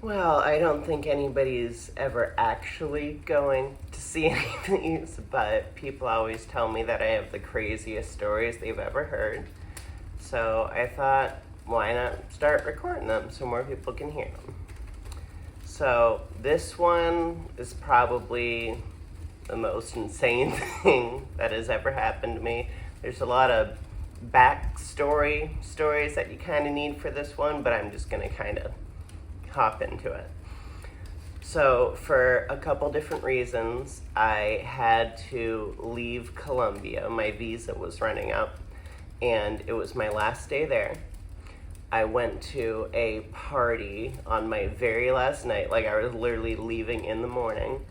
Well, I don't think anybody's ever actually going to see any of these, but people always tell me that I have the craziest stories they've ever heard. So I thought, why not start recording them so more people can hear them? So this one is probably the most insane thing that has ever happened to me. There's a lot of backstory stories that you kind of need for this one, but I'm just going to kind of hop into it. So for a couple different reasons, I had to leave Colombia. My visa was running up, and it was my last day there. I went to a party on my very last night, like I was literally leaving in the morning,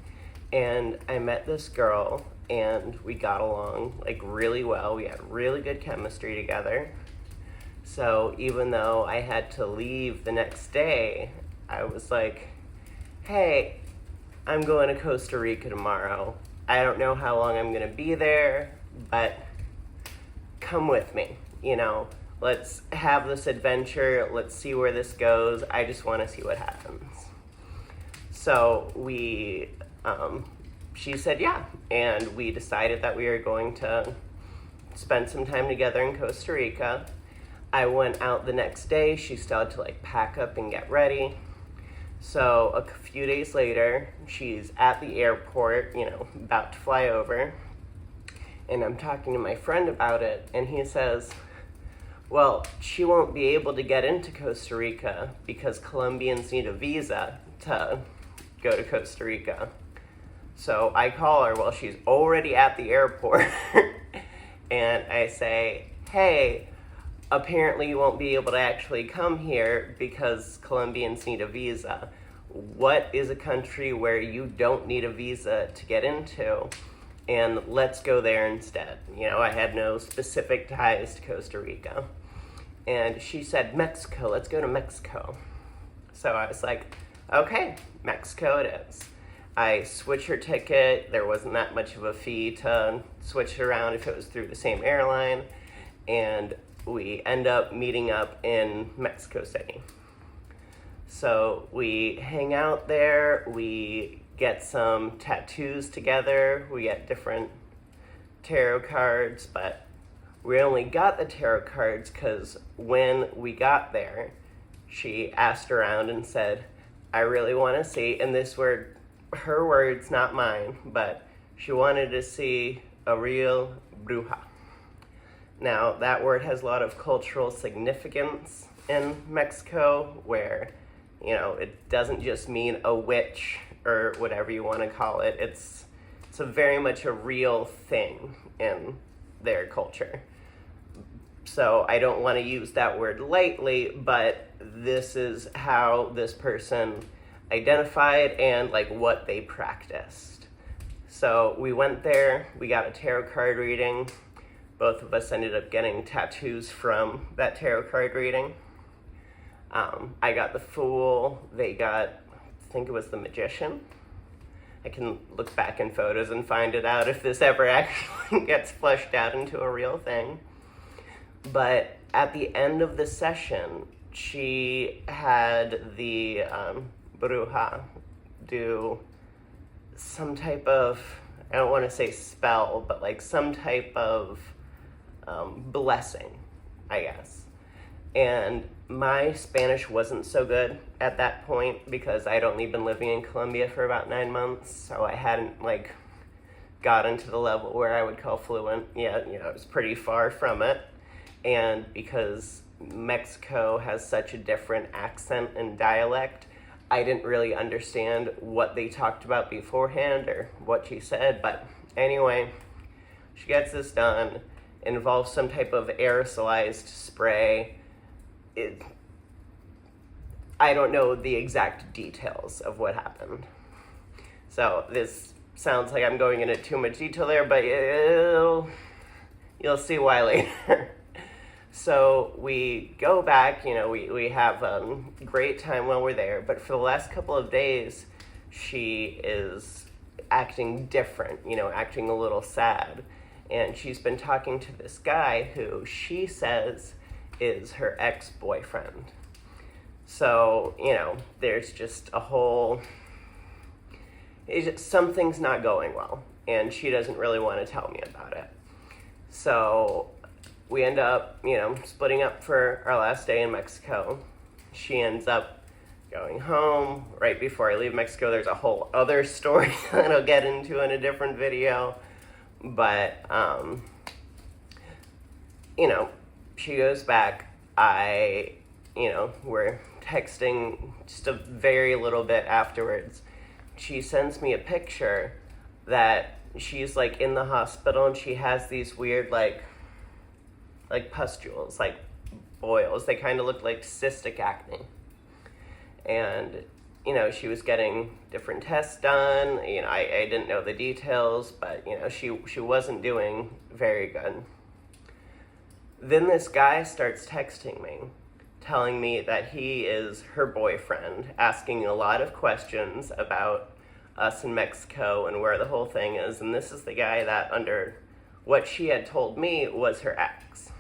and I met this girl, and we got along like really well. We had really good chemistry together. So even though I had to leave the next day, I was like, hey, I'm going to Costa Rica tomorrow. I don't know how long I'm going to be there, but come with me, Let's have this adventure. Let's see where this goes. I just want to see what happens. So she said yeah, and we decided that we were going to spend some time together in Costa Rica. I went out the next day. She still had to pack up and get ready. So a few days later, she's at the airport, about to fly over. And I'm talking to my friend about it, and he says, well, she won't be able to get into Costa Rica because Colombians need a visa to go to Costa Rica. So I call her while she's already at the airport, and I say, hey, apparently you won't be able to actually come here because Colombians need a visa. What is a country where you don't need a visa to get into? And let's go there instead. I had no specific ties to Costa Rica. And she said, Mexico, let's go to Mexico. So I was like, okay, Mexico it is. I switched her ticket. There wasn't that much of a fee to switch it around if it was through the same airline. And we end up meeting up in Mexico City. So we hang out there, we get some tattoos together, we get different tarot cards, but we only got the tarot cards because when we got there, she asked around and said, I really want to see, and this were her words, not mine, but she wanted to see a real bruja. Now, that word has a lot of cultural significance in Mexico where, it doesn't just mean a witch or whatever you want to call it. It's a very much a real thing in their culture. So I don't want to use that word lightly, but this is how this person identified and what they practiced. So we went there, we got a tarot card reading. Both of us ended up getting tattoos from that tarot card reading. I got the Fool. They got, I think it was the Magician. I can look back in photos and find it out if this ever actually gets fleshed out into a real thing. But at the end of the session, she had the bruja do some type of, I don't want to say spell, but some type of blessing, I guess. And my Spanish wasn't so good at that point because I'd only been living in Colombia for about 9 months, so I hadn't gotten to the level where I would call fluent yet. I was pretty far from it. And because Mexico has such a different accent and dialect, I didn't really understand what they talked about beforehand or what she said. But anyway, she gets this done. It involves some type of aerosolized spray. I don't know the exact details of what happened. So this sounds like I'm going into too much detail there, but you'll see why later. So we go back, we have a great time while we're there, but for the last couple of days, she is acting different, acting a little sad. And she's been talking to this guy who she says is her ex-boyfriend. So, there's just a whole, something's not going well, and she doesn't really want to tell me about it. So we end up, splitting up for our last day in Mexico. She ends up going home. Right before I leave Mexico, there's a whole other story that I'll get into in a different video. But, she goes back. We're texting just a very little bit afterwards. She sends me a picture that she's, like, in the hospital, and she has these weird, like pustules, like boils. They kind of look like cystic acne. And, she was getting different tests done. I didn't know the details, but, she wasn't doing very good. Then this guy starts texting me, telling me that he is her boyfriend, asking a lot of questions about us in Mexico and where the whole thing is. And this is the guy that, under what she had told me, was her ex.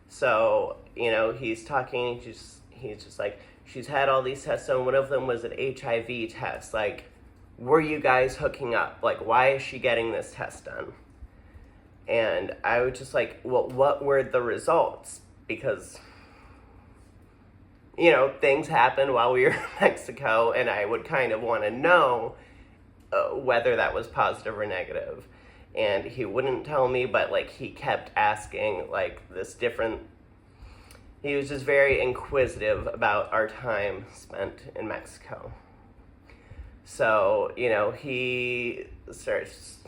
So, he's talking, he's just like, she's had all these tests done. One of them was an HIV test. Like, were you guys hooking up? Like, why is she getting this test done? And I was just like, well, what were the results? Because, things happened while we were in Mexico, and I would kind of want to know whether that was positive or negative. And he wouldn't tell me, but, like, he kept asking, like, he was just very inquisitive about our time spent in Mexico. So, he starts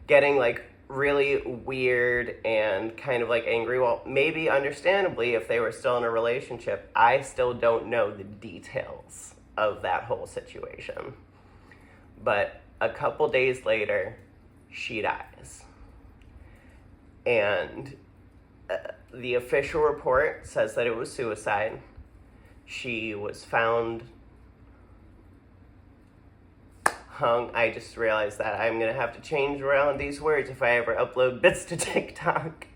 getting, like, really weird and kind of, like, angry. Well, maybe understandably, if they were still in a relationship. I still don't know the details of that whole situation. But a couple days later, she dies. And the official report says that it was suicide. She was found hung. I just realized that I'm going to have to change around these words if I ever upload bits to TikTok.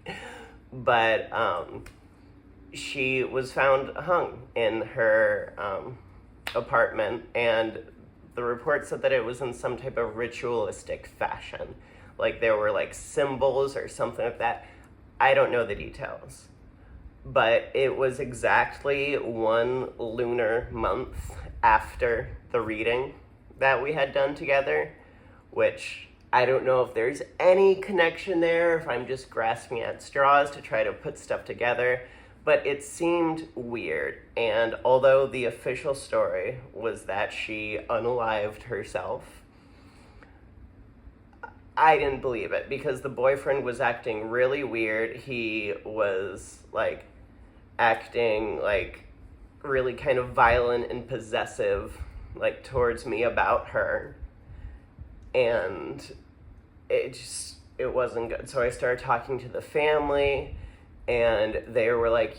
But she was found hung in her apartment, and the report said that it was in some type of ritualistic fashion. Like, there were, like, symbols or something like that. I don't know the details. But it was exactly 1 lunar month after the reading that we had done together, which I don't know if there's any connection there, if I'm just grasping at straws to try to put stuff together, but it seemed weird. And although the official story was that she unalived herself, I didn't believe it, because the boyfriend was acting really weird. He was, like, acting, like, really kind of violent and possessive, like, towards me about her. And it wasn't good. So I started talking to the family, and they were like,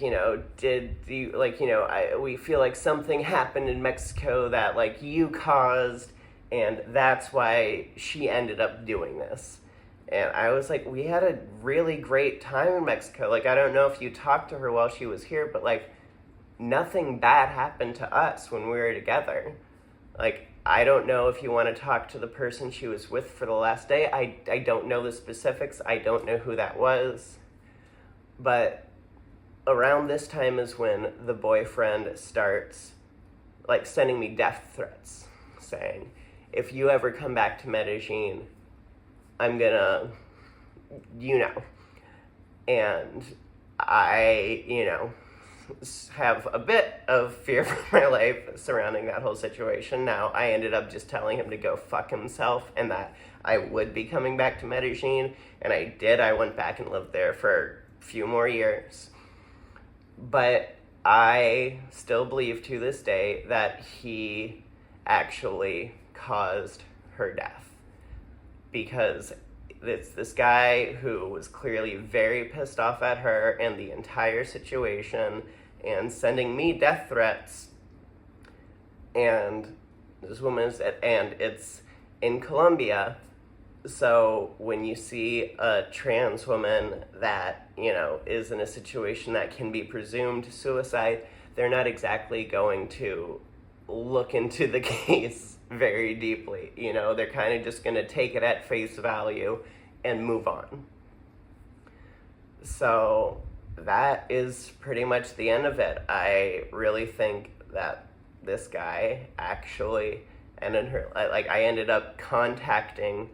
we feel like something happened in Mexico that, like, you caused, and that's why she ended up doing this. And I was like, we had a really great time in Mexico. Like, I don't know if you talked to her while she was here, but, like, nothing bad happened to us when we were together. Like, I don't know if you want to talk to the person she was with for the last day. I don't know the specifics. I don't know who that was. But around this time is when the boyfriend starts, like, sending me death threats, saying, if you ever come back to Medellin, I'm gonna, and I, have a bit of fear for my life surrounding that whole situation. Now, I ended up just telling him to go fuck himself, and that I would be coming back to Medellin, and I did. I went back and lived there for a few more years. But I still believe to this day that he actually caused her death, because it's this guy who was clearly very pissed off at her and the entire situation, and sending me death threats. And this woman is and it's in Colombia. So when you see a trans woman that, is in a situation that can be presumed suicide, they're not exactly going to look into the case very deeply. You know, they're kind of just going to take it at face value and move on. So that is pretty much the end of it. I really think that this guy actually ended her, like, I ended up contacting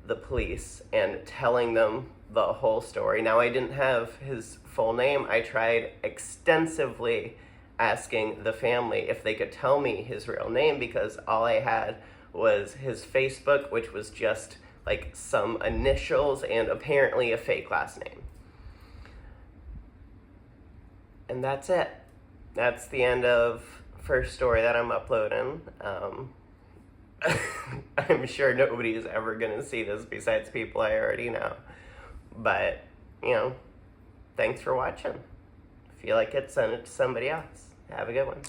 the police and telling them the whole story. Now, I didn't have his full name. I tried extensively asking the family if they could tell me his real name, because all I had was his Facebook, which was just like some initials and apparently a fake last name. And that's it. That's the end of first story that I'm uploading. I'm sure nobody is ever going to see this besides people I already know. But, you know, thanks for watching. If you like it, send it to somebody else. Have a good one.